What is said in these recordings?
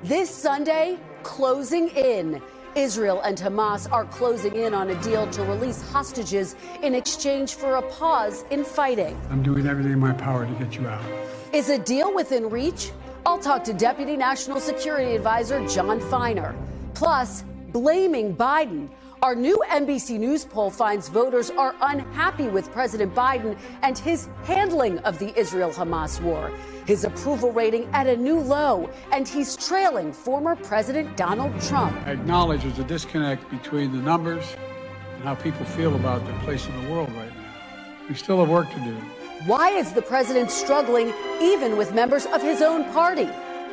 This Sunday, closing in. Israel and Hamas are closing in on a deal to release hostages in exchange for a pause in fighting. I'm doing everything in my power to get you out. Is a deal within reach? I'll talk to Deputy National Security Advisor Jon Finer. Plus, blaming Biden. Our new NBC News poll finds voters are unhappy with President Biden and his handling of the Israel-Hamas war. His approval rating at a new low, and he's trailing former President Donald Trump. I acknowledge there's a disconnect between the numbers and how people feel about their place in the world right now. We still have work to do. Why is the president struggling even with members of his own party?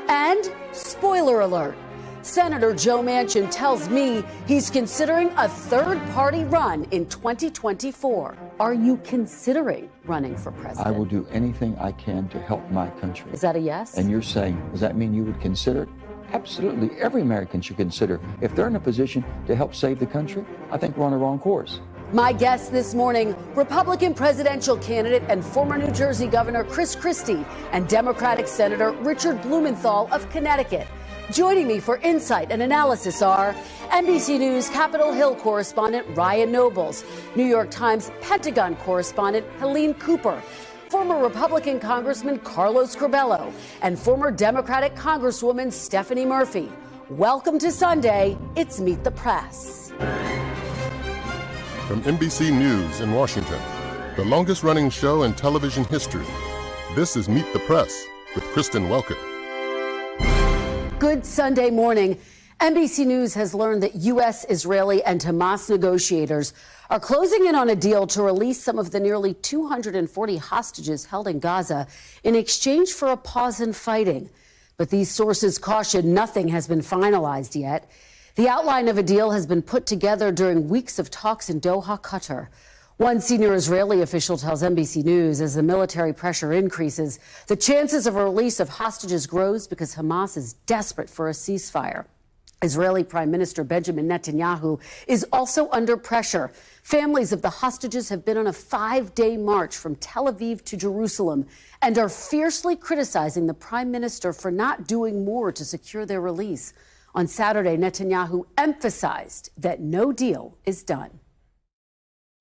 And spoiler alert, Senator Joe Manchin tells me he's considering a third-party run in 2024. Are you considering running for president? I will do anything I can to help my country. Is that a yes? And you're saying, does that mean you would consider it? Absolutely. Every American should consider. If they're in a position to help save the country, I think we're on the wrong course. My guest this morning, Republican presidential candidate and former New Jersey Governor Chris Christie and Democratic Senator Richard Blumenthal of Connecticut. Joining me for insight and analysis are NBC News Capitol Hill correspondent Ryan Nobles, New York Times Pentagon correspondent Helene Cooper, former Republican Congressman Carlos Curbelo, and former Democratic Congresswoman Stephanie Murphy. Welcome to Sunday. It's Meet the Press. From NBC News in Washington, the longest-running show in television history, this is Meet the Press with Kristen Welker. Good Sunday morning. NBC News has learned that U.S., Israeli, and Hamas negotiators are closing in on a deal to release some of the nearly 240 hostages held in Gaza in exchange for a pause in fighting. But these sources caution nothing has been finalized yet. The outline of a deal has been put together during weeks of talks in Doha, Qatar. One senior Israeli official tells NBC News as the military pressure increases, the chances of a release of hostages grows because Hamas is desperate for a ceasefire. Israeli Prime Minister Benjamin Netanyahu is also under pressure. Families of the hostages have been on a 5-day march from Tel Aviv to Jerusalem and are fiercely criticizing the prime minister for not doing more to secure their release. On Saturday, Netanyahu emphasized that no deal is done.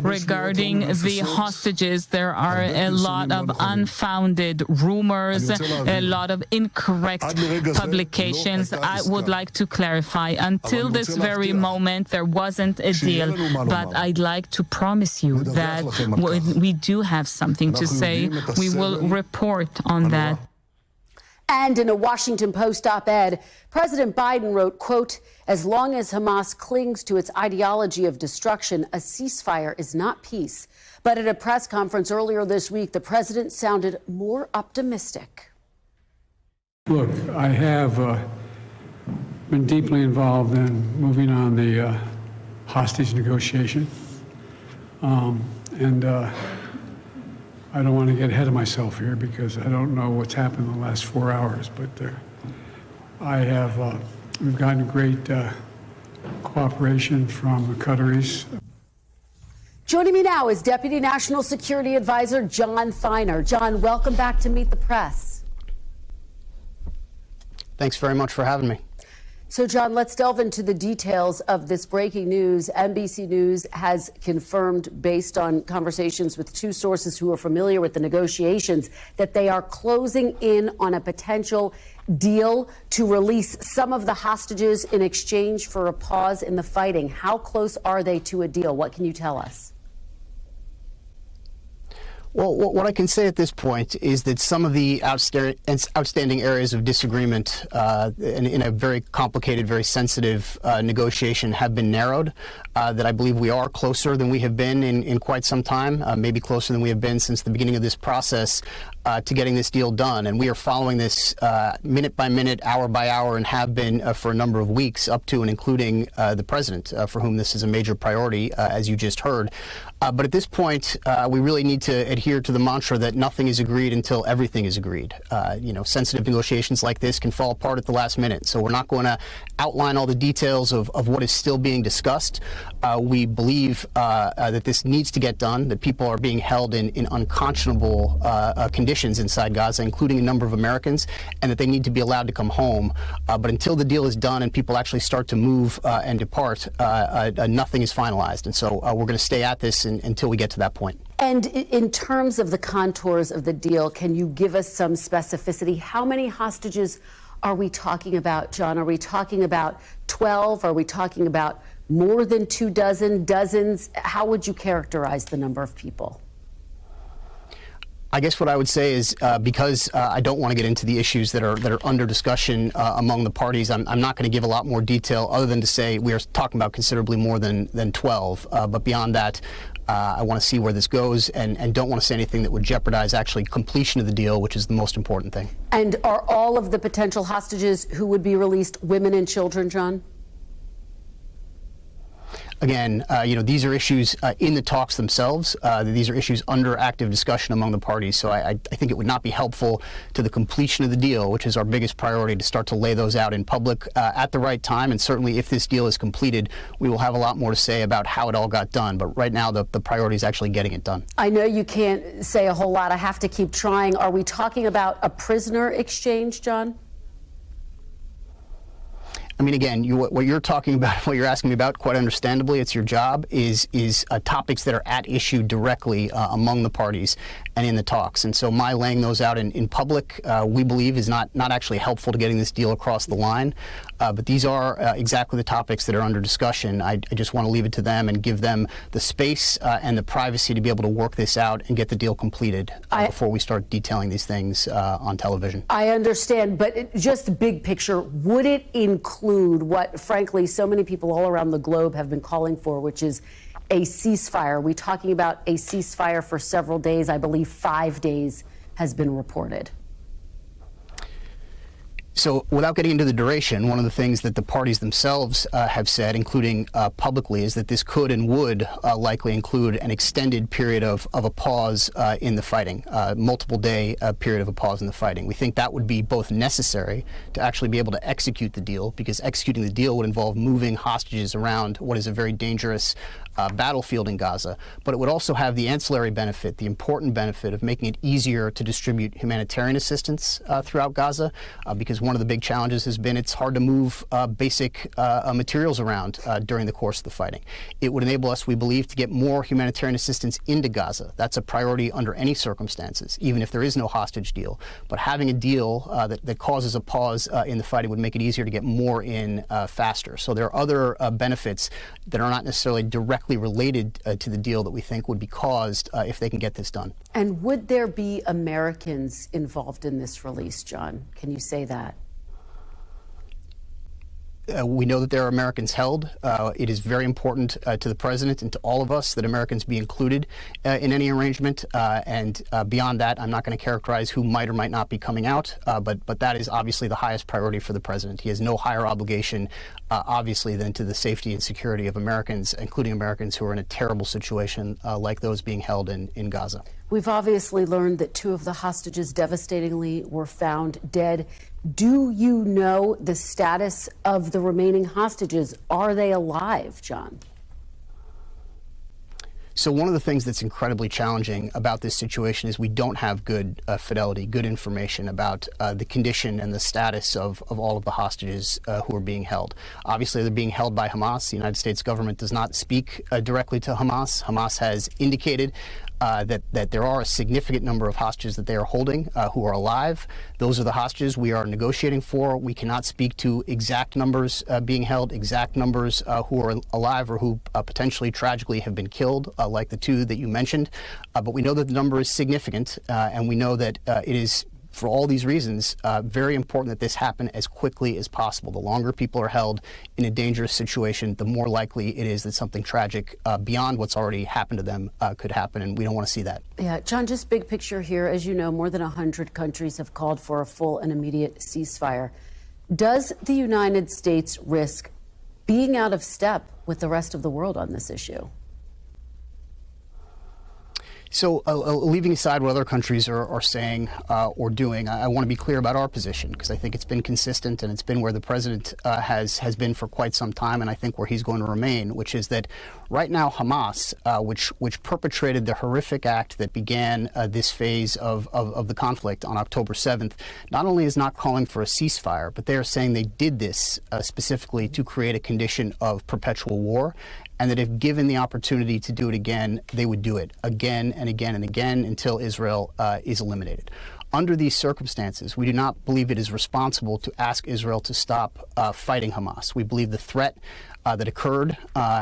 Regarding the hostages, there are a lot of unfounded rumors, a lot of incorrect publications. I would like to clarify, until this very moment, there wasn't a deal, but I'd like to promise you that we do have something to say. We will report on that. And in a Washington Post op-ed, President Biden wrote, quote, as long as Hamas clings to its ideology of destruction, a ceasefire is not peace. But at a press conference earlier this week, the president sounded more optimistic. Look, I have been deeply involved in moving on the hostage negotiation. I don't want to get ahead of myself here because I don't know what's happened in the last 4 hours, but we've gotten great cooperation from the Qataris. Joining me now is Deputy National Security Advisor Jon Finer. Jon, welcome back to Meet the Press. Thanks very much for having me. So, Jon, let's delve into the details of this breaking news. NBC News has confirmed, based on conversations with two sources who are familiar with the negotiations, that they are closing in on a potential deal to release some of the hostages in exchange for a pause in the fighting. How close are they to a deal? What can you tell us? Well, what I can say at this point is that some of the outstanding areas of disagreement in a very complicated, very sensitive negotiation have been narrowed, that I believe we are closer than we have been in quite some time, maybe closer than we have been since the beginning of this process to getting this deal done. And we are following this minute by minute, hour by hour, and have been for a number of weeks, up to and including the president, for whom this is a major priority, as you just heard. But at this point, we really need to adhere to the mantra that nothing is agreed until everything is agreed. Sensitive negotiations like this can fall apart at the last minute. So we're not going to outline all the details of what is still being discussed. We believe that this needs to get done, that people are being held in unconscionable conditions conditions inside Gaza, including a number of Americans, and that they need to be allowed to come home. But until the deal is done and people actually start to move and depart, nothing is finalized. And so we're going to stay at this until we get to that point. And in terms of the contours of the deal, can you give us some specificity? How many hostages are we talking about, John? Are we talking about 12? Are we talking about more than 24, dozens? How would you characterize the number of people? I guess what I would say is because I don't want to get into the issues that are under discussion among the parties, I'm not going to give a lot more detail other than to say we are talking about considerably more than 12. But beyond that, I want to see where this goes and don't want to say anything that would jeopardize actually completion of the deal, which is the most important thing. And are all of the potential hostages who would be released women and children, John? Again, these are issues in the talks themselves. These are issues under active discussion among the parties. So I think it would not be helpful to the completion of the deal, which is our biggest priority, to start to lay those out in public at the right time. And certainly if this deal is completed, we will have a lot more to say about how it all got done. But right now, the priority is actually getting it done. I know you can't say a whole lot. I have to keep trying. Are we talking about a prisoner exchange, John? I mean, again, what you're talking about, what you're asking me about, quite understandably, it's your job, is topics that are at issue directly among the parties and in the talks. And so my laying those out in public, we believe, is not actually helpful to getting this deal across the line. But these are exactly the topics that are under discussion. I just want to leave it to them and give them the space and the privacy to be able to work this out and get the deal completed before we start detailing these things on television. I understand, but just big picture, would it include what, frankly, so many people all around the globe have been calling for, which is a ceasefire? Are we talking about a ceasefire for several days? I believe 5 days has been reported. So without getting into the duration, one of the things that the parties themselves have said, including publicly, is that this could and would likely include an extended period of a pause in the fighting, multiple-day period of a pause in the fighting. We think that would be both necessary to actually be able to execute the deal, because executing the deal would involve moving hostages around what is a very dangerous battlefield in Gaza, but it would also have the ancillary benefit, the important benefit of making it easier to distribute humanitarian assistance throughout Gaza, because one of the big challenges has been it's hard to move basic materials around during the course of the fighting. It would enable us, we believe, to get more humanitarian assistance into Gaza. That's a priority under any circumstances, even if there is no hostage deal. But having a deal that causes a pause in the fighting would make it easier to get more in faster. So there are other benefits that are not necessarily directly related to the deal that we think would be caused if they can get this done. And would there be Americans involved in this release, John? Can you say that? We know that there are Americans held. It is very important to the president and to all of us that Americans be included in any arrangement. And beyond that, I'm not going to characterize who might or might not be coming out. But that is obviously the highest priority for the president. He has no higher obligation, obviously, than to the safety and security of Americans, including Americans who are in a terrible situation like those being held in Gaza. We've obviously learned that 2 of the hostages devastatingly were found dead. Do you know the status of the remaining hostages? Are they alive, John? So one of the things that's incredibly challenging about this situation is we don't have good fidelity, good information about the condition and the status of all of the hostages who are being held. Obviously, they're being held by Hamas. The United States government does not speak directly to Hamas. Hamas has indicated that there are a significant number of hostages that they are holding who are alive. Those are the hostages we are negotiating for. We cannot speak to exact numbers being held, exact numbers who are alive or who potentially tragically have been killed, like the 2 that you mentioned. But we know that the number is significant, and we know that it is, for all these reasons, very important that this happen as quickly as possible. The longer people are held in a dangerous situation, the more likely it is that something tragic beyond what's already happened to them could happen, and we don't want to see that. Yeah, John, just big picture here. As you know, more than 100 countries have called for a full and immediate ceasefire. Does the United States risk being out of step with the rest of the world on this issue? So leaving aside what other countries are saying or doing, I want to be clear about our position, because I think it's been consistent and it's been where the president has been for quite some time, and I think where he's going to remain, which is that right now Hamas, which perpetrated the horrific act that began this phase of the conflict on October 7th, not only is not calling for a ceasefire, but they are saying they did this specifically to create a condition of perpetual war, and that if given the opportunity to do it again, they would do it again and again and again until Israel is eliminated. Under these circumstances, we do not believe it is responsible to ask Israel to stop fighting Hamas. We believe the threat that occurred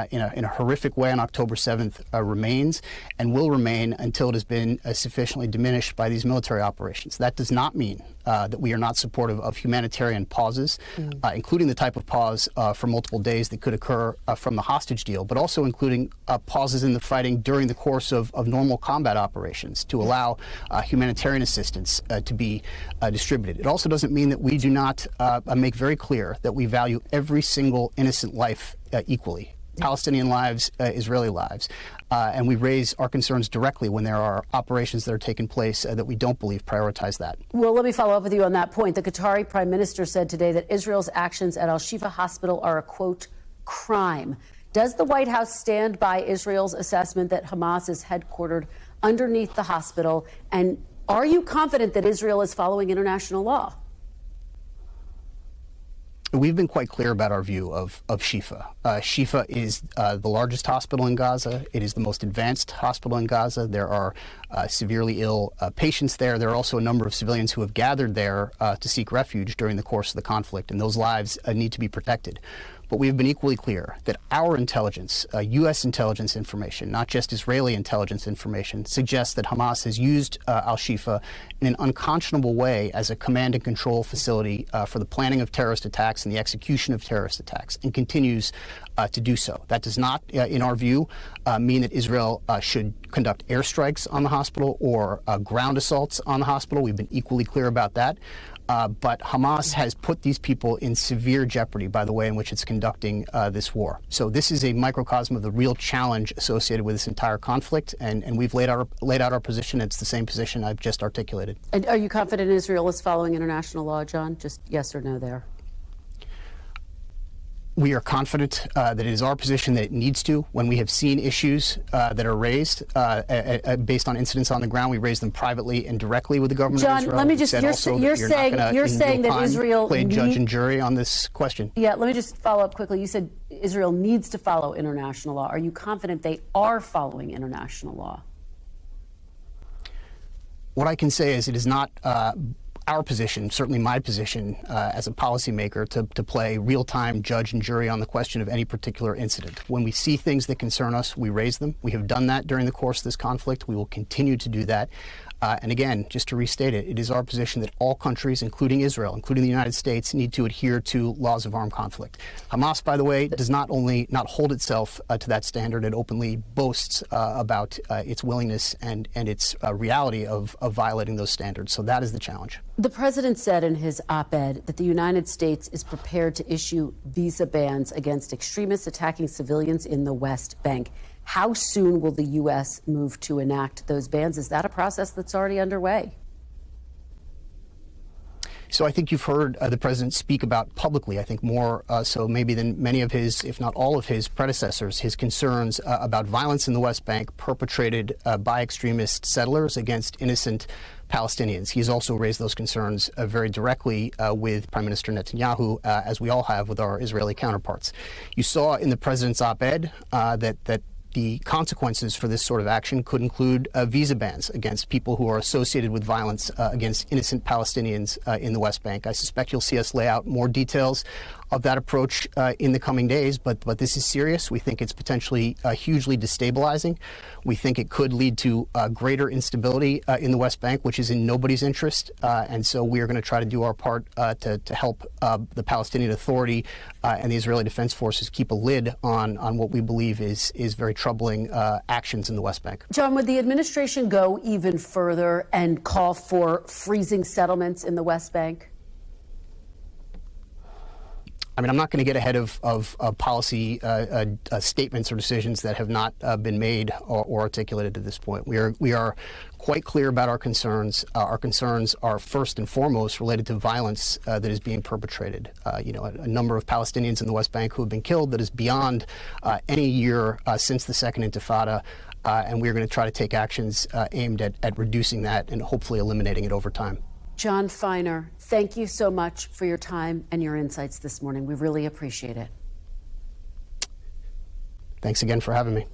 in a horrific way on October 7th remains and will remain until it has been sufficiently diminished by these military operations. That does not mean that we are not supportive of humanitarian pauses, including the type of pause for multiple days that could occur from the hostage deal, but also including pauses in the fighting during the course of normal combat operations to allow humanitarian assistance to be distributed. It also doesn't mean that we do not make very clear that we value every single innocent life equally. Palestinian lives, Israeli lives. And we raise our concerns directly when there are operations that are taking place that we don't believe prioritize that. Well, let me follow up with you on that point. The Qatari prime minister said today that Israel's actions at Al-Shifa Hospital are a, quote, crime. Does the White House stand by Israel's assessment that Hamas is headquartered underneath the hospital? And are you confident that Israel is following international law? We've been quite clear about our view of Shifa. Shifa is the largest hospital in Gaza. It is the most advanced hospital in Gaza. There are severely ill patients there. There are also a number of civilians who have gathered there to seek refuge during the course of the conflict, and those lives need to be protected. But we have been equally clear that our intelligence, U.S. intelligence information, not just Israeli intelligence information, suggests that Hamas has used Al-Shifa in an unconscionable way as a command and control facility for the planning of terrorist attacks and the execution of terrorist attacks, and continues to do so. That does not, in our view, mean that Israel should conduct airstrikes on the hospital or ground assaults on the hospital. We've been equally clear about that. But Hamas has put these people in severe jeopardy by the way in which it's conducting this war. So this is a microcosm of the real challenge associated with this entire conflict, and we've laid out our position. It's the same position I've just articulated. And are you confident Israel is following international law, John? Just yes or no there. We are confident that it is our position that it needs to. When we have seen issues that are raised based on incidents on the ground, we raise them privately and directly with the government of Israel. John, let me just, you're saying that Israel played judge and jury on this question. Yeah, let me just follow up quickly. You said Israel needs to follow international law. Are you confident they are following international law? What I can say is it is not our position, certainly my position as a policymaker, to play real-time judge and jury on the question of any particular incident. When we see things that concern us, we raise them. We have done that during the course of this conflict. We will continue to do that. And again, just to restate it, it is our position that all countries, including Israel, including the United States, need to adhere to laws of armed conflict. Hamas, by the way, does not only not hold itself to that standard, it openly boasts about its willingness and its reality of violating those standards. So that is the challenge. The president said in his op-ed that the United States is prepared to issue visa bans against extremists attacking civilians in the West Bank. How soon will the U.S. move to enact those bans? Is that a process that's already underway? So I think you've heard the president speak about publicly, I think more so maybe than many of his, if not all of his predecessors, his concerns about violence in the West Bank perpetrated by extremist settlers against innocent Palestinians. He's also raised those concerns very directly with Prime Minister Netanyahu, as we all have with our Israeli counterparts. You saw in the president's op-ed that the consequences for this sort of action could include visa bans against people who are associated with violence against innocent Palestinians in the West Bank. I suspect you'll see us lay out more details of that approach in the coming days, but this is serious. We think it's potentially hugely destabilizing. We think it could lead to greater instability in the West Bank, which is in nobody's interest. And so we are going to try to do our part to help the Palestinian Authority and the Israeli Defense Forces keep a lid on what we believe is very troubling actions in the West Bank. John, would the administration go even further and call for freezing settlements in the West Bank? I mean, I'm not going to get ahead of policy statements or decisions that have not been made or articulated at this point. We are quite clear about our concerns. Our concerns are first and foremost related to violence that is being perpetrated. A number of Palestinians in the West Bank who have been killed that is beyond any year since the Second Intifada. And we're going to try to take actions aimed at reducing that and hopefully eliminating it over time. Jon Finer, thank you so much for your time and your insights this morning. We really appreciate it. Thanks again for having me.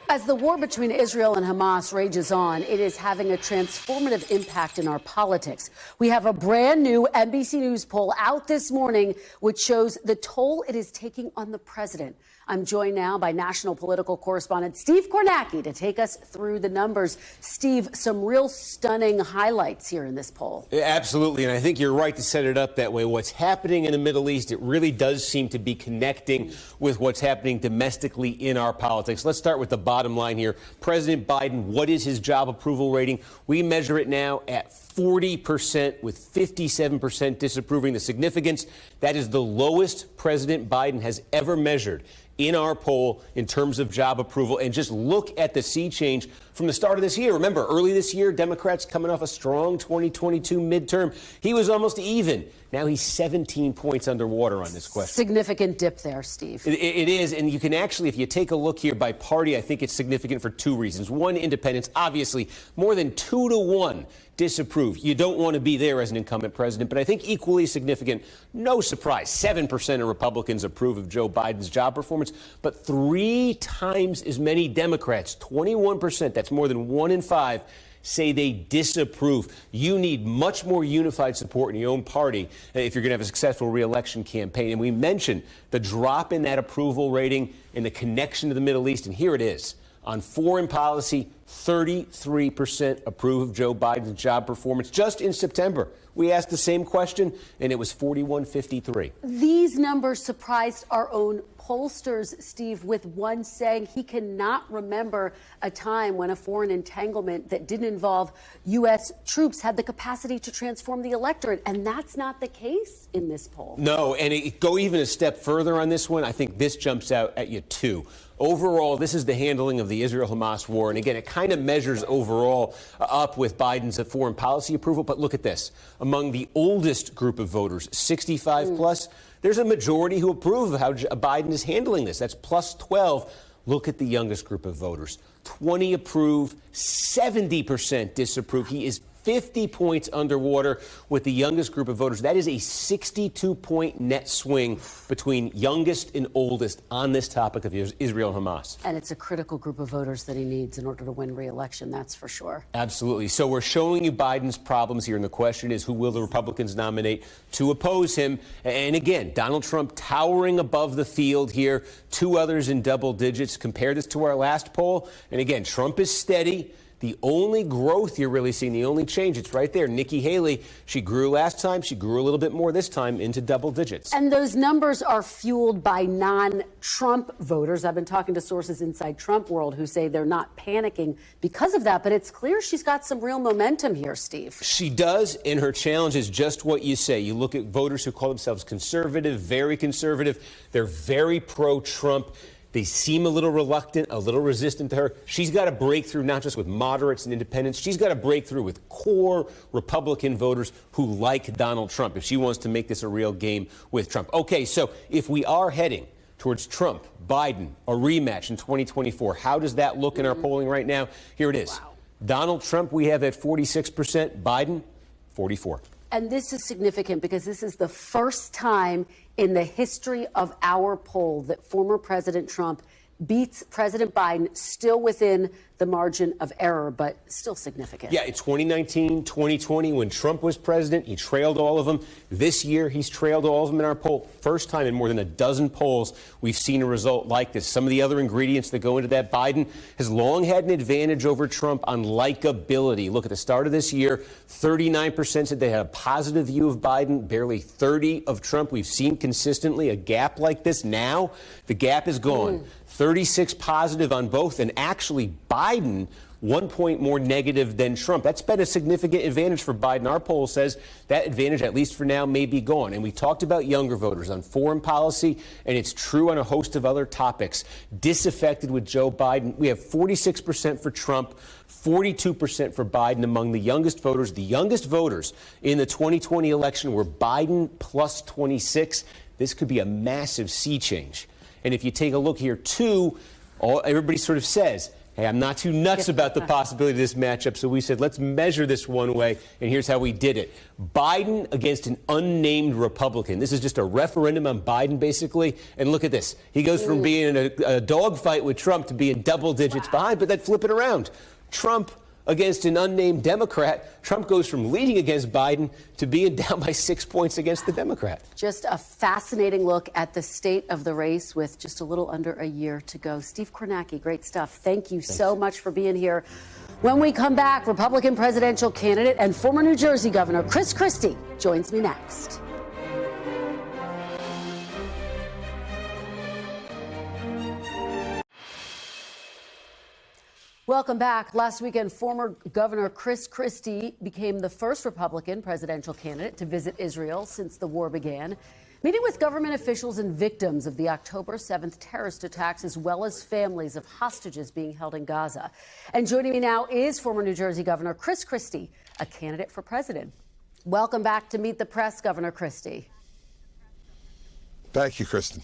As the war between Israel and Hamas rages on, it is having a transformative impact in our politics. We have a brand new NBC News poll out this morning, which shows the toll it is taking on the president. I'm joined now by national political correspondent Steve Kornacki to take us through the numbers. Steve, some real stunning highlights here in this poll. Absolutely, and I think you're right to set it up that way. What's happening in the Middle East, it really does seem to be connecting with what's happening domestically in our politics. Let's start with the bottom line here. President Biden, what is his job approval rating? We measure it now at 40%, with 57% disapproving. The significance, that is the lowest President Biden has ever measured in our poll in terms of job approval. And just look at the sea change from the start of this year. Remember, early this year, Democrats coming off a strong 2022 midterm. He was almost even. Now he's 17 points underwater on this question. Significant dip there, Steve. It is, and you can actually, if you take a look here by party, I think it's significant for two reasons. One, independents, obviously, more than 2-to-1 disapprove. You don't want to be there as an incumbent president, but I think equally significant, no surprise, 7% of Republicans approve of Joe Biden's job performance, but 3 times as many Democrats, 21%, that's more than 1 in 5, say they disapprove. You need much more unified support in your own party if you're going to have a successful re-election campaign. And we mentioned the drop in that approval rating and the connection to the Middle East, and here it is. On foreign policy, 33% approve of Joe Biden's job performance. Just in September, we asked the same question, and it was 41-53. These numbers surprised our own pollsters, Steve, with one saying he cannot remember a time when a foreign entanglement that didn't involve U.S. troops had the capacity to transform the electorate. And that's not the case in this poll. No, and go even a step further on this one. I think this jumps out at you, too. Overall, this is the handling of the Israel-Hamas war. And again, it kind of measures overall up with Biden's foreign policy approval. But look at this. Among the oldest group of voters, 65 plus, there's a majority who approve of how Biden is handling this. That's plus 12. Look at the youngest group of voters. 20 approve, 70% disapprove. He is 50 points underwater with the youngest group of voters. That is a 62-point net swing between youngest and oldest on this topic of Israel and Hamas. And it's a critical group of voters that he needs in order to win re-election, that's for sure. Absolutely. So we're showing you Biden's problems here, and the question is, who will the Republicans nominate to oppose him? And again, Donald Trump towering above the field here, 2 others in double digits. Compare this to our last poll, and again, Trump is steady. The only growth you're really seeing, the only change, it's right there. Nikki Haley, she grew last time. She grew a little bit more this time into double digits. And those numbers are fueled by non-Trump voters. I've been talking to sources inside Trump world who say they're not panicking because of that. But it's clear she's got some real momentum here, Steve. She does, and her challenge is just what you say. You look at voters who call themselves conservative, very conservative. They're very pro-Trump. They seem a little reluctant, a little resistant to her. She's got to break through not just with moderates and independents. She's got to break through with core Republican voters who like Donald Trump if she wants to make this a real game with Trump. Okay, so if we are heading towards Trump, Biden, a rematch in 2024, how does that look in our polling right now? Here it is. Wow. Donald Trump, we have at 46%. Biden, 44%. And this is significant because this is the first time in the history of our poll that former President Trump beats President Biden, still within the margin of error, but still significant. Yeah, in 2019, 2020, when Trump was president, he trailed all of them. This year, he's trailed all of them in our poll. First time in more than a dozen polls we've seen a result like this. Some of the other ingredients that go into that, Biden has long had an advantage over Trump on likability. Look, at the start of this year, 39% said they had a positive view of Biden, barely 30% of Trump. We've seen consistently a gap like this. Now, the gap is gone. 36 positive on both, and actually Biden 1 point more negative than Trump. That's been a significant advantage for Biden. Our poll says that advantage, at least for now, may be gone. And we talked about younger voters on foreign policy, and it's true on a host of other topics. Disaffected with Joe Biden. We have 46% for Trump, 42% for Biden among the youngest voters. The youngest voters in the 2020 election were Biden plus 26. This could be a massive sea change. And if you take a look here, too, everybody sort of says, hey, I'm not too nuts about the possibility of this matchup. So we said, let's measure this one way. And here's how we did it. Biden against an unnamed Republican. This is just a referendum on Biden, basically. And look at this. He goes from being in a dogfight with Trump to being double digits behind. But then flip it around. Trump against an unnamed Democrat. Trump goes from leading against Biden to being down by 6 points against the Democrat. Just a fascinating look at the state of the race with just a little under a year to go. Steve Kornacki, great stuff. Thank you so much for being here. When we come back, Republican presidential candidate and former New Jersey Governor Chris Christie joins me next. Welcome back. Last weekend, former Governor Chris Christie became the first Republican presidential candidate to visit Israel since the war began, meeting with government officials and victims of the October 7th terrorist attacks, as well as families of hostages being held in Gaza. And joining me now is former New Jersey Governor Chris Christie, a candidate for president. Welcome back to Meet the Press, Governor Christie. Thank you, Kristen.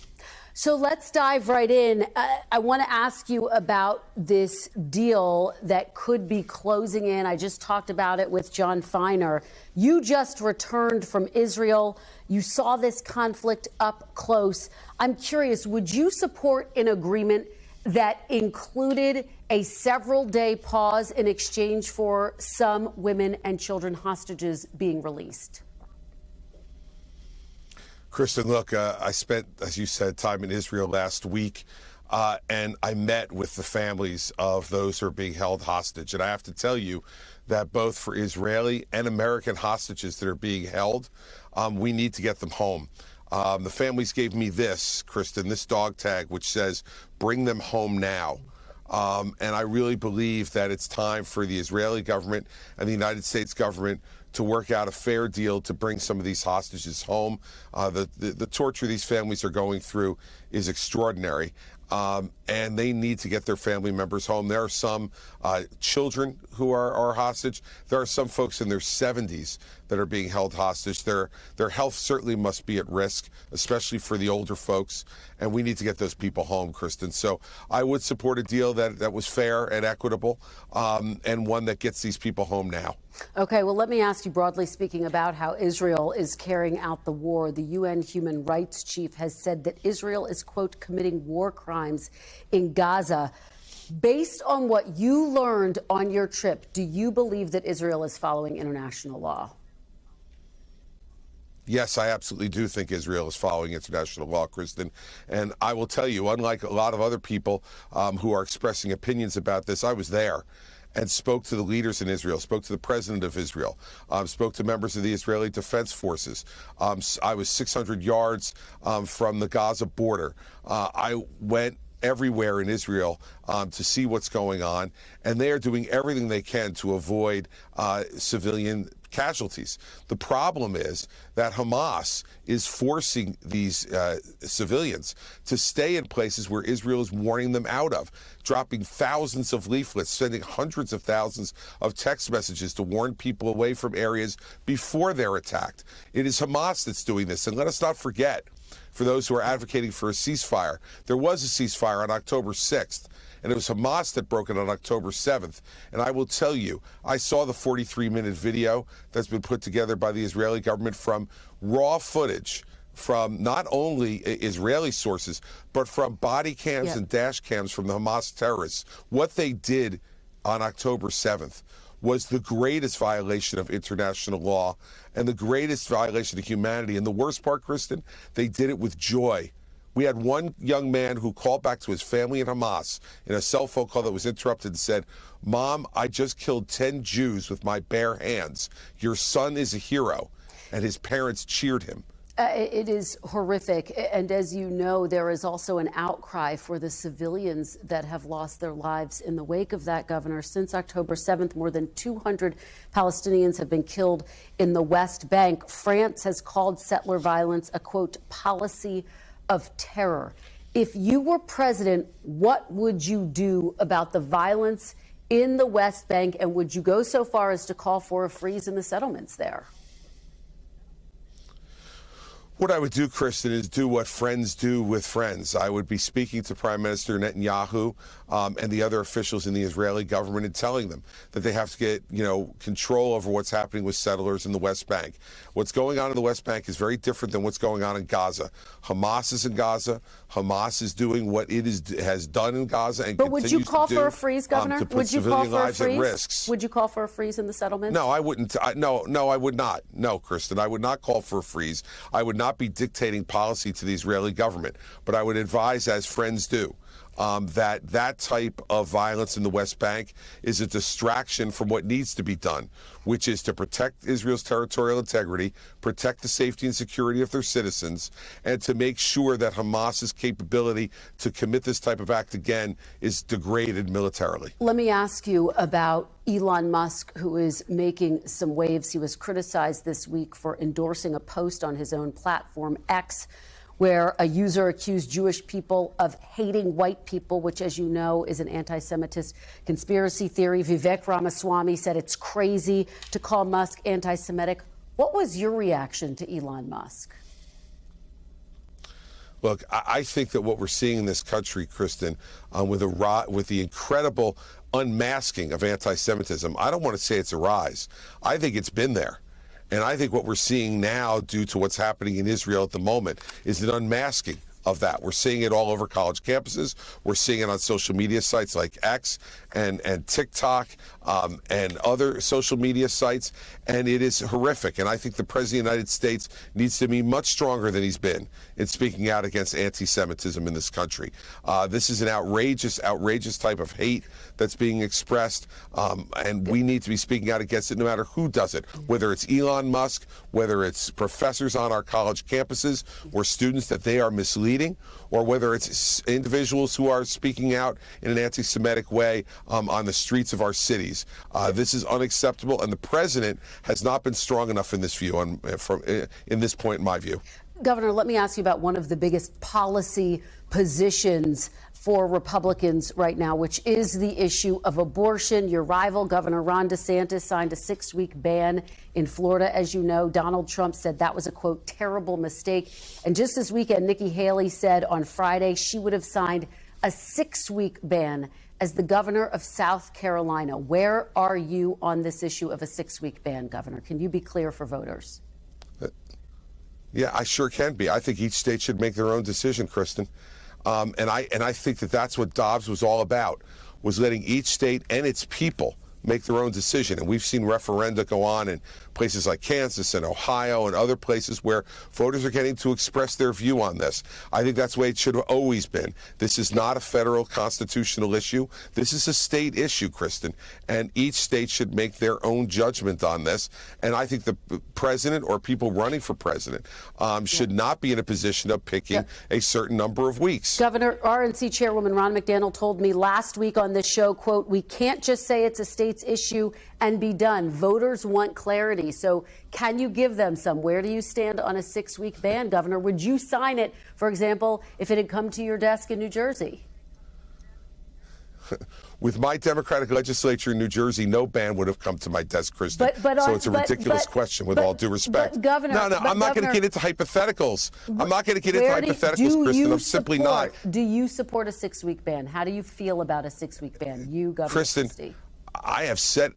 So let's dive right in. I want to ask you about this deal that could be closing in. I just talked about it with Jon Finer. You just returned from Israel. You saw this conflict up close. I'm curious, would you support an agreement that included a several-day pause in exchange for some women and children hostages being released? Kristen, look, I spent, as you said, time in Israel last week, and I met with the families of those who are being held hostage. And I have to tell you that both for Israeli and American hostages that are being held, we need to get them home. The families gave me this, Kristen, this dog tag, which says, bring them home now. And I really believe that it's time for the Israeli government and the United States government to work out a fair deal to bring some of these hostages home. The torture these families are going through is extraordinary, and they need to get their family members home. There are some children who are hostage. There are some folks in their 70s that are being held hostage. Their health certainly must be at risk, especially for the older folks, and we need to get those people home, Kristen. So I would support a deal that was fair and equitable, and one that gets these people home now. Okay, well, let me ask you, broadly speaking, about how Israel is carrying out the war. The UN human rights chief has said that Israel is, quote, committing war crimes in Gaza. Based on what you learned on your trip, do you believe that Israel is following international law? Yes, I absolutely do think Israel is following international law, Kristen. And I will tell you, unlike a lot of other people who are expressing opinions about this, I was there and spoke to the leaders in Israel, spoke to the president of Israel, spoke to members of the Israeli Defense Forces. I was 600 yards from the Gaza border. I went everywhere in Israel to see what's going on, and they are doing everything they can to avoid civilian casualties. The problem is that Hamas is forcing these civilians to stay in places where Israel is warning them out of, dropping thousands of leaflets, sending hundreds of thousands of text messages to warn people away from areas before they're attacked. It is Hamas that's doing this, and let us not forget, for those who are advocating for a ceasefire, there was a ceasefire on October 6th. And it was Hamas that broke it on October 7th. And I will tell you, I saw the 43-minute video that's been put together by the Israeli government from raw footage from not only Israeli sources, but from body cams and dash cams from the Hamas terrorists. What they did on October 7th was the greatest violation of international law and the greatest violation of humanity. And the worst part, Kristen, they did it with joy. We had one young man who called back to his family in Hamas in a cell phone call that was interrupted and said, "Mom, I just killed 10 Jews with my bare hands. Your son is a hero." And his parents cheered him. It is horrific. And as you know, there is also an outcry for the civilians that have lost their lives in the wake of that, Governor. Since October 7th, more than 200 Palestinians have been killed in the West Bank. France has called settler violence a, quote, policy of terror. If you were president, what would you do about the violence in the West Bank? And would you go so far as to call for a freeze in the settlements there? What I would do, Kristen, is do what friends do with friends. I would be speaking to Prime Minister Netanyahu and the other officials in the Israeli government and telling them that they have to get, control over what's happening with settlers in the West Bank. What's going on in the West Bank is very different than what's going on in Gaza. Hamas is in Gaza. Hamas is doing what it has done in Gaza and but would you call for a freeze, Governor? To put would you civilian call for lives a freeze? at risks. Would you call for a freeze in the settlement? No, I wouldn't. No, I would not. No, Kristen, I would not call for a freeze. I would not be dictating policy to the Israeli government, but I would advise, as friends do, that type of violence in the West Bank is a distraction from what needs to be done, which is to protect Israel's territorial integrity, protect the safety and security of their citizens, and to make sure that Hamas's capability to commit this type of act again is degraded militarily. Let me ask you about Elon Musk, who is making some waves. He was criticized this week for endorsing a post on his own platform, X, where a user accused Jewish people of hating white people, which, as you know, is an anti-Semitist conspiracy theory. Vivek Ramaswamy said it's crazy to call Musk anti-Semitic. What was your reaction to Elon Musk? Look, I think that what we're seeing in this country, Kristen, with the incredible unmasking of anti-Semitism, I don't want to say it's a rise. I think it's been there. And I think what we're seeing now, due to what's happening in Israel at the moment, is an unmasking of that. We're seeing it all over college campuses. We're seeing it on social media sites like X and TikTok and other social media sites. And it is horrific. And I think the President of the United States needs to be much stronger than he's been in speaking out against anti-Semitism in this country. This is an outrageous type of hate that's being expressed. And we need to be speaking out against it no matter who does it, whether it's Elon Musk, whether it's professors on our college campuses or students that they are misleading, or whether it's individuals who are speaking out in an anti-Semitic way on the streets of our cities. This is unacceptable, and the president has not been strong enough in this view, in this point, in my view. Governor, let me ask you about one of the biggest policy positions for Republicans right now, which is the issue of abortion. Your rival, Governor Ron DeSantis, signed a 6-week ban in Florida. As you know, Donald Trump said that was a, quote, terrible mistake. And just this weekend, Nikki Haley said on Friday she would have signed a 6-week ban as the governor of South Carolina. Where are you on this issue of a 6-week ban, Governor? Can you be clear for voters? Yeah, I sure can be. I think each state should make their own decision, Kristen. And I think that that's what Dobbs was all about, was letting each state and its people make their own decision. And we've seen referenda go on in places like Kansas and Ohio and other places where voters are getting to express their view on this. I think that's the way it should have always been. This is not a federal constitutional issue. This is a state issue, Kristen. And each state should make their own judgment on this. And I think the president or people running for president should not be in a position of picking a certain number of weeks. Governor, RNC Chairwoman Ron McDaniel told me last week on this show, quote, we can't just say it's a state's issue and be done. Voters want clarity. So can you give them some? Where do you stand on a 6-week ban, Governor? Would you sign it, for example, if it had come to your desk in New Jersey? With my Democratic legislature in New Jersey, no ban would have come to my desk, Kristen. So it's a ridiculous question, with all due respect. Governor, I'm not going to get into hypotheticals. I'm not going to get into hypotheticals, Kristen. I'm simply not. Do you support a 6-week ban? How do you feel about a 6-week ban? You, Governor Christie. I have said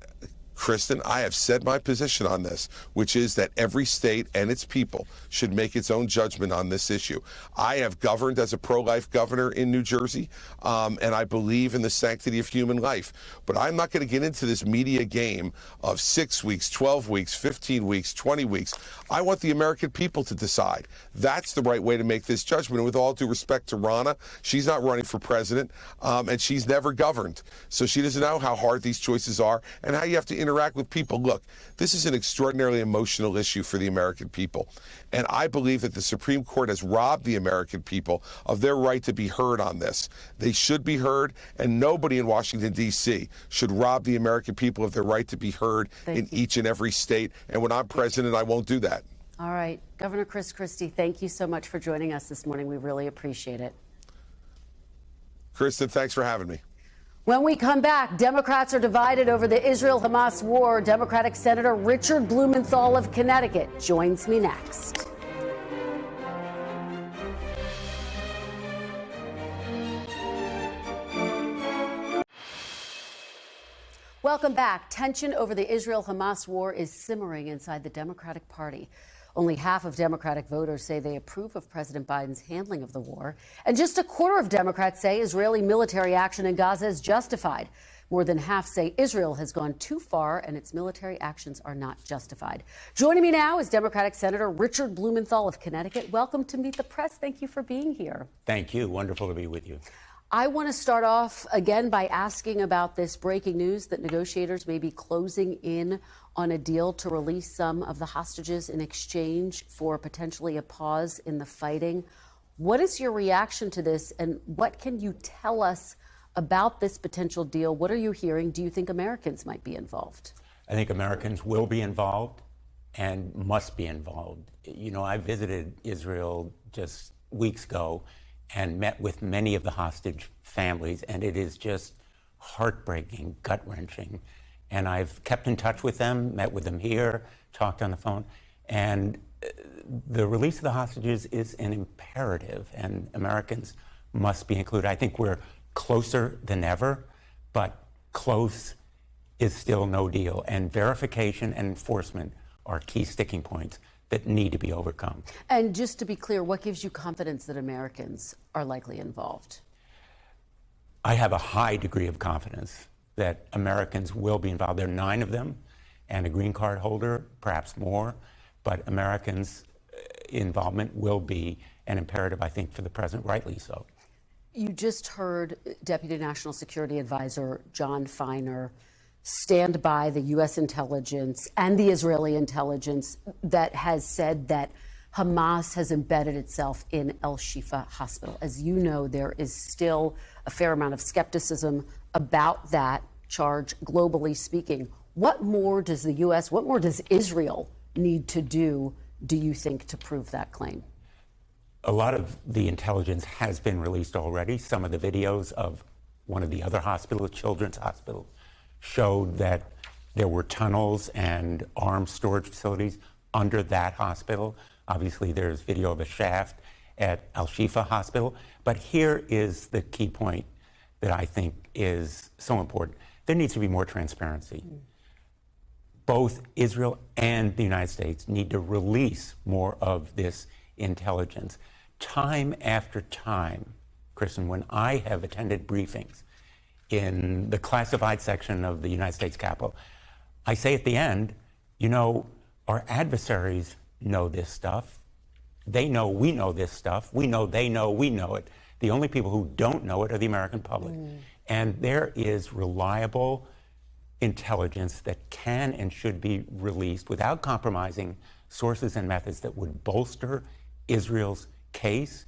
my position on this, which is that every state and its people should make its own judgment on this issue. I have governed as a pro-life governor in New Jersey, and I believe in the sanctity of human life. But I'm not going to get into this media game of 6 weeks, 12 weeks, 15 weeks, 20 weeks. I want the American people to decide. That's the right way to make this judgment. And with all due respect to Ronna, she's not running for president, and she's never governed. So she doesn't know how hard these choices are and how you have to interact with people. Look, this is an extraordinarily emotional issue for the American people. And I believe that the Supreme Court has robbed the American people of their right to be heard on this. They should be heard, and nobody in Washington, D.C. should rob the American people of their right to be heard in each and every state. And when I'm president, I won't do that. All right. Governor Chris Christie, thank you so much for joining us this morning. We really appreciate it. Kristen, thanks for having me. When we come back, Democrats are divided over the Israel-Hamas war. Democratic Senator Richard Blumenthal of Connecticut joins me next. Welcome back. Tension over the Israel-Hamas war is simmering inside the Democratic Party. Only half of Democratic voters say they approve of President Biden's handling of the war. And just a quarter of Democrats say Israeli military action in Gaza is justified. More than half say Israel has gone too far and its military actions are not justified. Joining me now is Democratic Senator Richard Blumenthal of Connecticut. Welcome to Meet the Press. Thank you for being here. Thank you. Wonderful to be with you. I want to start off again by asking about this breaking news that negotiators may be closing in on a deal to release some of the hostages in exchange for potentially a pause in the fighting. What is your reaction to this, and what can you tell us about this potential deal? What are you hearing? Do you think Americans might be involved? I think Americans will be involved and must be involved. You know, I visited Israel just weeks ago and met with many of the hostage families, and it is just heartbreaking, gut-wrenching. And I've kept in touch with them, met with them here, talked on the phone, and the release of the hostages is an imperative, and Americans must be included. I think we're closer than ever, but close is still no deal, and verification and enforcement are key sticking points that need to be overcome. And just to be clear, what gives you confidence that Americans are likely involved? I have a high degree of confidence that Americans will be involved. There are 9 of them and a green card holder, perhaps more, but Americans' involvement will be an imperative, I think, for the president, rightly so. You just heard Deputy National Security Advisor Jon Finer stand by the U.S. intelligence and the Israeli intelligence that has said that Hamas has embedded itself in Al-Shifa Hospital. As you know, there is still a fair amount of skepticism about that charge, globally speaking. What more does the U.S., what more does Israel need to do you think, to prove that claim? A lot of the intelligence has been released already. Some of the videos of one of the other hospitals, Children's Hospital, showed that there were tunnels and arms storage facilities under that hospital. Obviously, there's video of a shaft at Al-Shifa Hospital. But here is the key point that I think is so important. There needs to be more transparency. Both Israel and the United States need to release more of this intelligence. Time after time, Kristen, when I have attended briefings in the classified section of the United States Capitol, I say at the end, you know, our adversaries know this stuff. They know we know this stuff. We know they know we know it. The only people who don't know it are the American public. And there is reliable intelligence that can and should be released without compromising sources and methods that would bolster Israel's case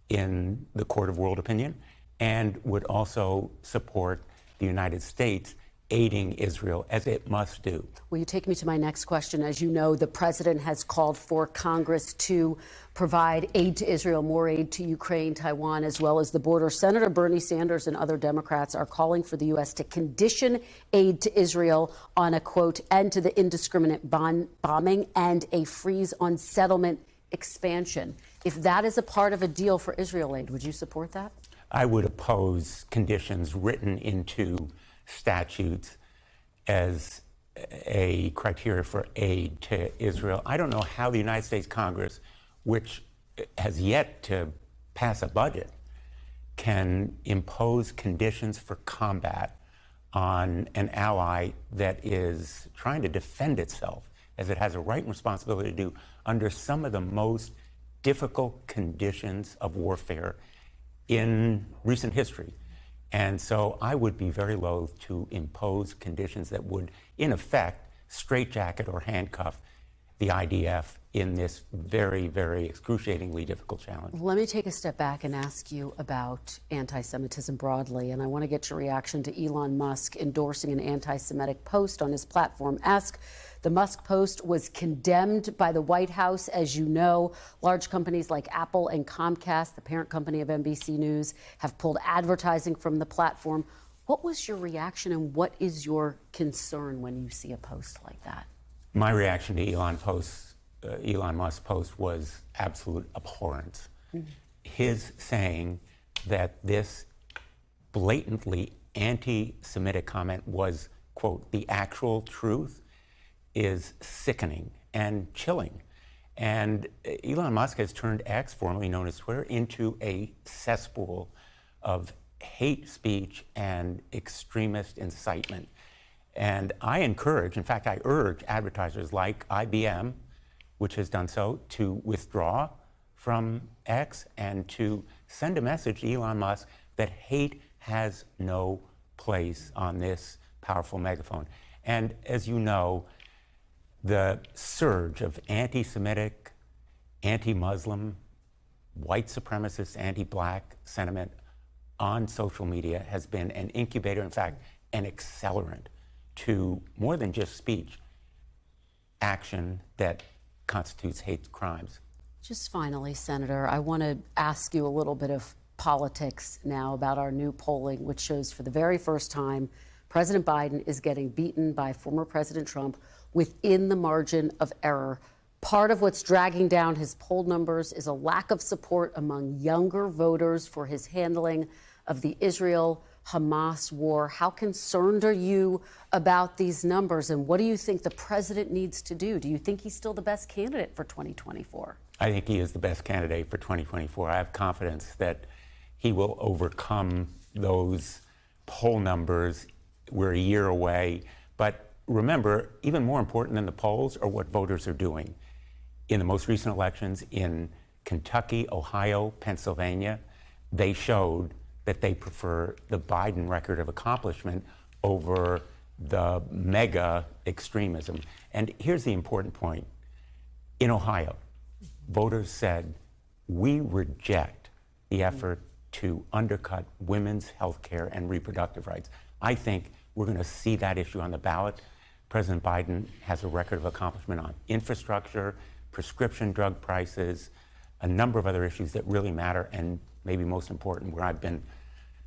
in the court of world opinion and would also support the United States aiding Israel as it must do. Will you take me to my next question? As you know, the president has called for Congress to provide aid to Israel, more aid to Ukraine, Taiwan, as well as the border. Senator Bernie Sanders and other Democrats are calling for the U.S. to condition aid to Israel on a, quote, end to the indiscriminate bombing and a freeze on settlement expansion. If that is a part of a deal for Israel aid, would you support that? I would oppose conditions written into statutes as a criteria for aid to Israel. I don't know how the United States Congress, which has yet to pass a budget, can impose conditions for combat on an ally that is trying to defend itself, as it has a right and responsibility to do, under some of the most difficult conditions of warfare in recent history. And so I would be very loath to impose conditions that would, in effect, straitjacket or handcuff the IDF in this very, very excruciatingly difficult challenge. Let me take a step back and ask you about anti-Semitism broadly, and I want to get your reaction to Elon Musk endorsing an anti-Semitic post on his platform. The Musk post was condemned by the White House. As you know, large companies like Apple and Comcast, the parent company of NBC News, have pulled advertising from the platform. What was your reaction, and what is your concern when you see a post like that? My reaction to Elon Musk's post was absolute abhorrence. His saying that this blatantly anti-Semitic comment was, quote, the actual truth is sickening and chilling. And Elon Musk has turned X, formerly known as Twitter, into a cesspool of hate speech and extremist incitement. And I encourage, in fact, I urge advertisers like IBM, which has done so, to withdraw from X and to send a message to Elon Musk that hate has no place on this powerful megaphone. And as you know, the surge of anti-Semitic, anti-Muslim, white supremacist, anti-black sentiment on social media has been an incubator, in fact, an accelerant to more than just speech, action that constitutes hate crimes. Just finally, Senator, I want to ask you a little bit of politics now about our new polling, which shows for the very first time President Biden is getting beaten by former President Trump within the margin of error. Part of what's dragging down his poll numbers is a lack of support among younger voters for his handling of the Israel-Hamas war. How concerned are you about these numbers, and what do you think the president needs to do? Do you think he's still the best candidate for 2024? I think he is the best candidate for 2024. I have confidence that he will overcome those poll numbers. We're a year away. But remember, even more important than the polls are what voters are doing. In the most recent elections in Kentucky, Ohio, Pennsylvania, they showed that they prefer the Biden record of accomplishment over the mega extremism. And here's the important point. In Ohio, voters said, we reject the effort to undercut women's health care and reproductive rights. I think we're going to see that issue on the ballot. President Biden has a record of accomplishment on infrastructure, prescription drug prices, a number of other issues that really matter, and maybe most important, where I've been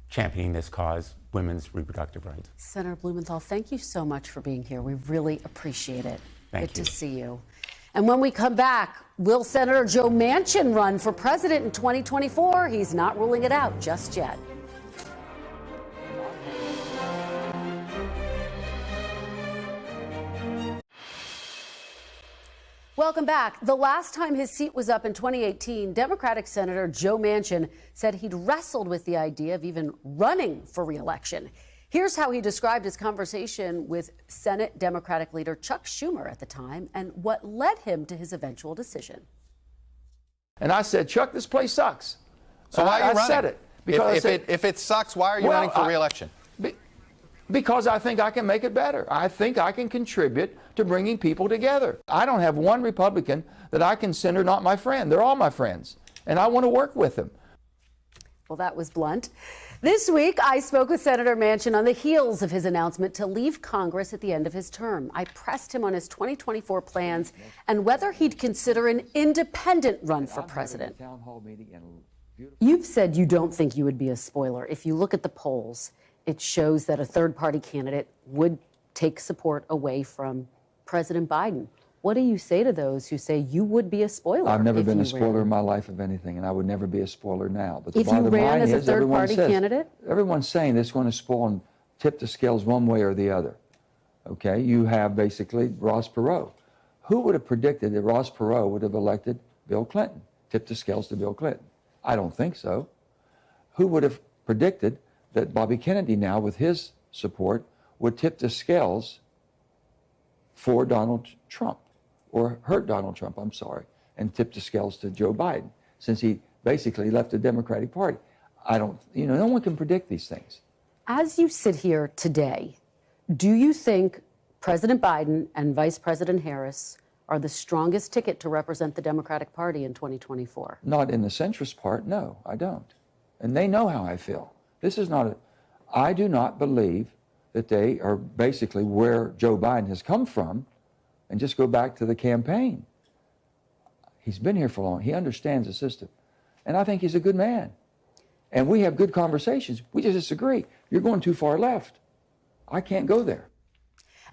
championing this cause, women's reproductive rights. Senator Blumenthal, thank you so much for being here. We really appreciate it. Thank you. Good to see you. And when we come back, will Senator Joe Manchin run for president in 2024? He's not ruling it out just yet. Welcome back. The last time his seat was up in 2018, Democratic Senator Joe Manchin said he'd wrestled with the idea of even running for re-election. Here's how he described his conversation with Senate Democratic leader Chuck Schumer at the time and what led him to his eventual decision. And I said, Chuck, this place sucks. So why are you running? I said it. Because if it sucks, why are you running for re-election? Because I think I can make it better. I think I can contribute to bringing people together. I don't have one Republican that I consider not my friend. They're all my friends, and I want to work with them. Well, that was blunt. This week, I spoke with Senator Manchin on the heels of his announcement to leave Congress at the end of his term. I pressed him on his 2024 plans and whether he'd consider an independent run for president. You've said you don't think you would be a spoiler. If you look at the polls, it shows that a third-party candidate would take support away from President Biden. What do you say to those who say you would be a spoiler? I've never been a spoiler in my life of anything, and I would never be a spoiler now. But the if you bottom ran line as a is, third-party candidate? Everyone's saying it's going to spoil and tip the scales one way or the other. Okay, you have basically Ross Perot. Who would have predicted that Ross Perot would have elected Bill Clinton, tipped the scales to Bill Clinton? I don't think so. Who would have predicted that Bobby Kennedy now, with his support, would tip the scales for Donald Trump, or hurt Donald Trump, I'm sorry, and tip the scales to Joe Biden, since he basically left the Democratic Party? I don't, no one can predict these things. As you sit here today, do you think President Biden and Vice President Harris are the strongest ticket to represent the Democratic Party in 2024? Not in the centrist part, no, I don't. And they know how I feel. This is not I do not believe that they are basically where Joe Biden has come from, and just go back to the campaign. He's been here for long. He understands the system. And I think he's a good man. And we have good conversations. We just disagree. You're going too far left. I can't go there.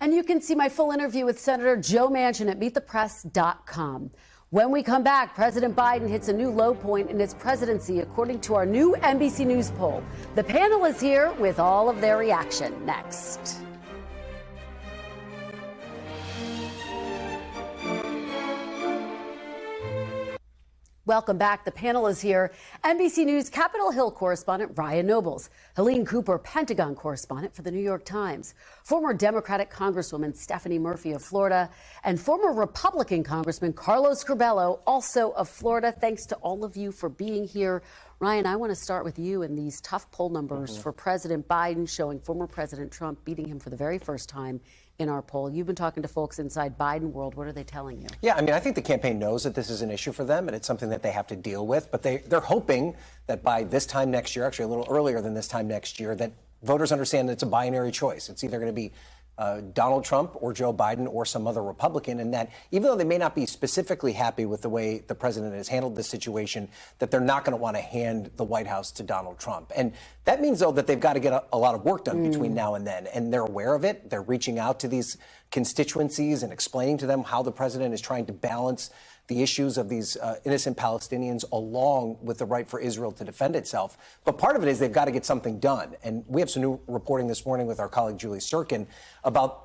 And you can see my full interview with Senator Joe Manchin at meetthepress.com. When we come back, President Biden hits a new low point in his presidency, according to our new NBC News poll. The panel is here with all of their reaction next. Welcome back. The panel is here. NBC News Capitol Hill correspondent Ryan Nobles, Helene Cooper, Pentagon correspondent for the New York Times, former Democratic Congresswoman Stephanie Murphy of Florida, and former Republican Congressman Carlos Curbelo, also of Florida. Thanks to all of you for being here. Ryan, I want to start with you and these tough poll numbers for President Biden showing former President Trump beating him for the very first time in our poll. You've been talking to folks inside Biden world. What are they telling you? Yeah, I mean, I think the campaign knows that this is an issue for them and it's something that they have to deal with. But they're hoping that by this time next year, actually a little earlier than this time next year, that voters understand that it's a binary choice. It's either going to be Donald Trump or Joe Biden or some other Republican, and that even though they may not be specifically happy with the way the president has handled this situation, that they're not going to want to hand the White House to Donald Trump. And that means, though, that they've got to get a lot of work done between now and then. And they're aware of it. They're reaching out to these constituencies and explaining to them how the president is trying to balance the issues of these innocent Palestinians along with the right for Israel to defend itself. But part of it is they've got to get something done. And we have some new reporting this morning with our colleague Julie Sturkin about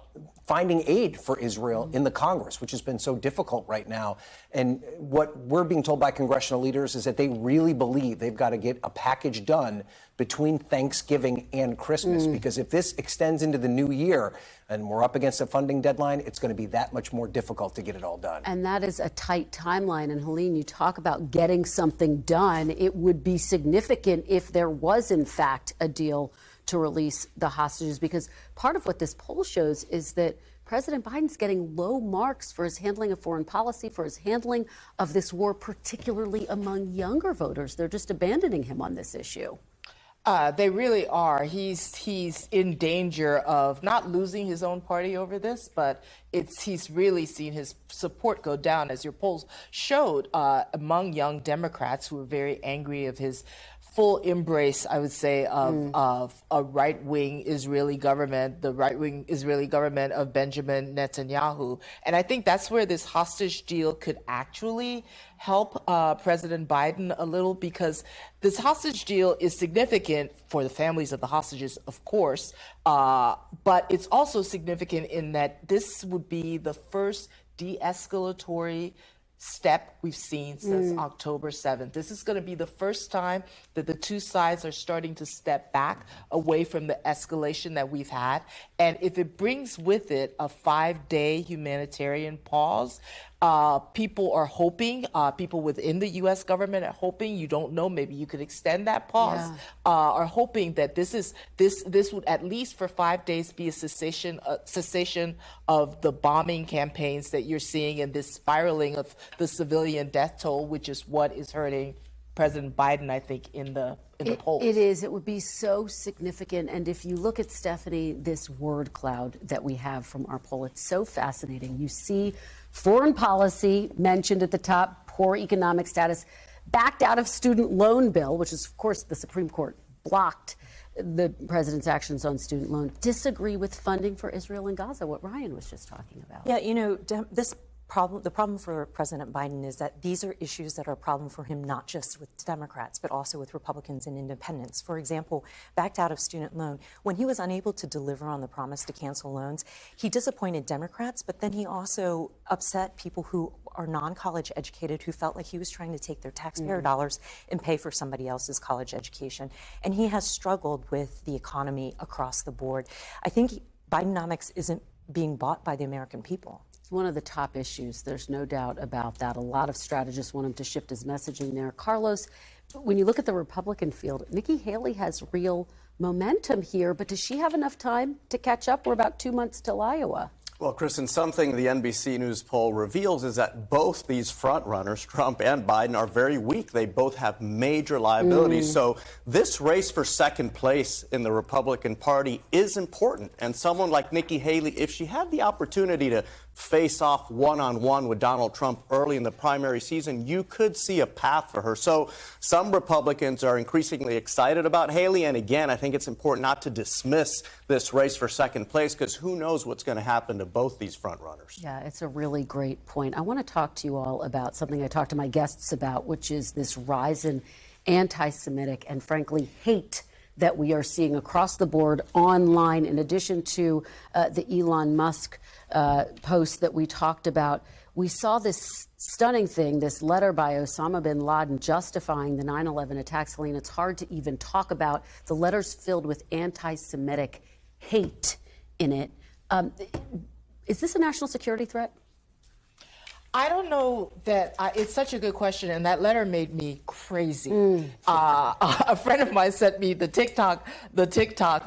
finding aid for Israel in the Congress, which has been so difficult right now. And what we're being told by congressional leaders is that they really believe they've got to get a package done between Thanksgiving and Christmas, because if this extends into the new year and we're up against a funding deadline, it's going to be that much more difficult to get it all done. And that is a tight timeline. And Helene, you talk about getting something done. It would be significant if there was, in fact, a deal to release the hostages, because part of what this poll shows is that President Biden's getting low marks for his handling of foreign policy, for his handling of this war, particularly among younger voters. They're just abandoning him on this issue. They really are. He's in danger of not losing his own party over this, but he's really seen his support go down, as your polls showed, among young Democrats who are very angry of his full embrace, I would say, of a right-wing Israeli government, the right-wing Israeli government of Benjamin Netanyahu. And I think that's where this hostage deal could actually help President Biden a little, because this hostage deal is significant for the families of the hostages, of course, but it's also significant in that this would be the first de-escalatory step we've seen since October 7th. This is going to be the first time that the two sides are starting to step back away from the escalation that we've had. And if it brings with it a 5-day humanitarian pause, people are hoping, people within the U.S. government are hoping, you don't know, maybe you could extend that pause, are hoping that this would at least for 5 days be a cessation of the bombing campaigns that you're seeing and this spiraling of the civilian death toll, which is what is hurting President Biden, I think, in the polls. It is. It would be so significant. And if you look at, Stephanie, this word cloud that we have from our poll, it's so fascinating. You see foreign policy mentioned at the top, poor economic status, backed out of student loan bill, which is, of course, the Supreme Court blocked the president's actions on student loan, disagree with funding for Israel and Gaza, what Ryan was just talking about. Yeah, you know, the problem for President Biden is that these are issues that are a problem for him, not just with Democrats, but also with Republicans and independents. For example, backed out of student loan. When he was unable to deliver on the promise to cancel loans, he disappointed Democrats, but then he also upset people who are non-college educated who felt like he was trying to take their taxpayer dollars and pay for somebody else's college education. And he has struggled with the economy across the board. I think Bidenomics isn't being bought by the American people. It's one of the top issues. There's no doubt about that. A lot of strategists want him to shift his messaging there. Carlos, when you look at the Republican field, Nikki Haley has real momentum here, but does she have enough time to catch up? We're about 2 months till Iowa. Well, Kristen, something the NBC News poll reveals is that both these frontrunners, Trump and Biden, are very weak. They both have major liabilities. So this race for second place in the Republican Party is important. And someone like Nikki Haley, if she had the opportunity to face off one-on-one with Donald Trump early in the primary season, you could see a path for her. So some Republicans are increasingly excited about Haley. And again, I think it's important not to dismiss this race for second place, because who knows what's going to happen to both these frontrunners. Yeah, it's a really great point. I want to talk to you all about something I talked to my guests about, which is this rise in anti-Semitic and, frankly, hate that we are seeing across the board online, in addition to the Elon Musk post that we talked about. We saw this stunning thing, this letter by Osama bin Laden justifying the 9/11 attacks. Helene, it's hard to even talk about. The letter's filled with anti-Semitic hate in it. Is this a national security threat? I don't know that it's such a good question, and that letter made me crazy. A friend of mine sent me the TikTok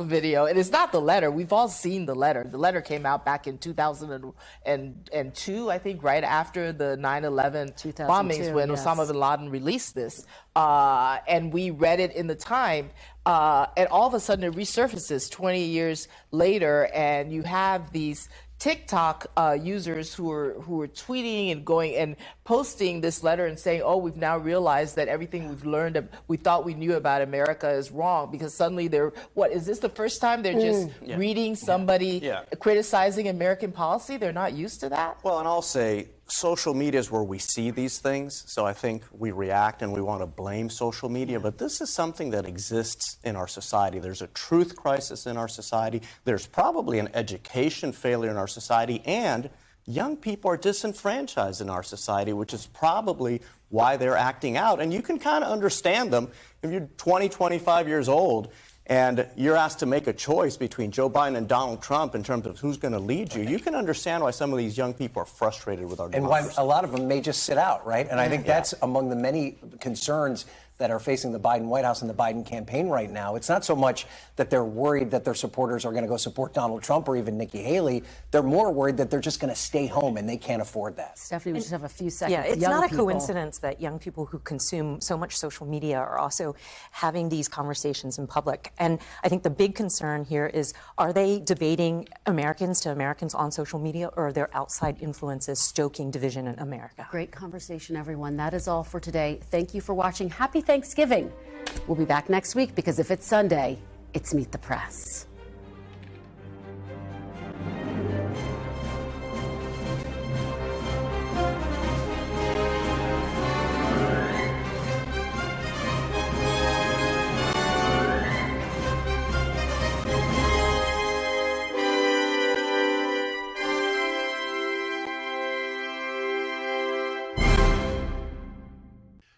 video, and it's not the letter. We've all seen the letter. The letter came out back in 2002, I think, right after the 9/11 bombings, when Osama bin Laden released this, and we read it in the time. And all of a sudden, it resurfaces 20 years later, and you have these TikTok users who are tweeting and going and posting this letter and saying, "Oh, we've now realized that everything we've learned, we thought we knew about America, is wrong," because suddenly is this the first time they're just reading somebody criticizing American policy? They're not used to that. Well, and I'll say, social media is where we see these things, so I think we react and we want to blame social media, but this is something that exists in our society. There's a truth crisis in our society. There's probably an education failure in our society, and young people are disenfranchised in our society, which is probably why they're acting out. And you can kind of understand them. If you're 20, 25 years old, and you're asked to make a choice between Joe Biden and Donald Trump in terms of who's going to lead you, you can understand why some of these young people are frustrated with our democracy. And why a lot of them may just sit out, right? And I think that's among the many concerns that are facing the Biden White House and the Biden campaign right now. It's not so much that they're worried that their supporters are going to go support Donald Trump or even Nikki Haley. They're more worried that they're just going to stay home, and they can't afford that. Stephanie, we just have a few seconds. Yeah, it's not a coincidence that young people who consume so much social media are also having these conversations in public. And I think the big concern here is, are they debating Americans to Americans on social media, or are there outside influences stoking division in America? Great conversation, everyone. That is all for today. Thank you for watching. Happy Thanksgiving. We'll be back next week, because if it's Sunday, it's Meet the Press.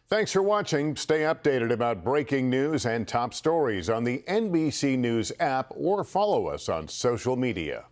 Thanks for watching. Stay updated about breaking news and top stories on the NBC News app, or follow us on social media.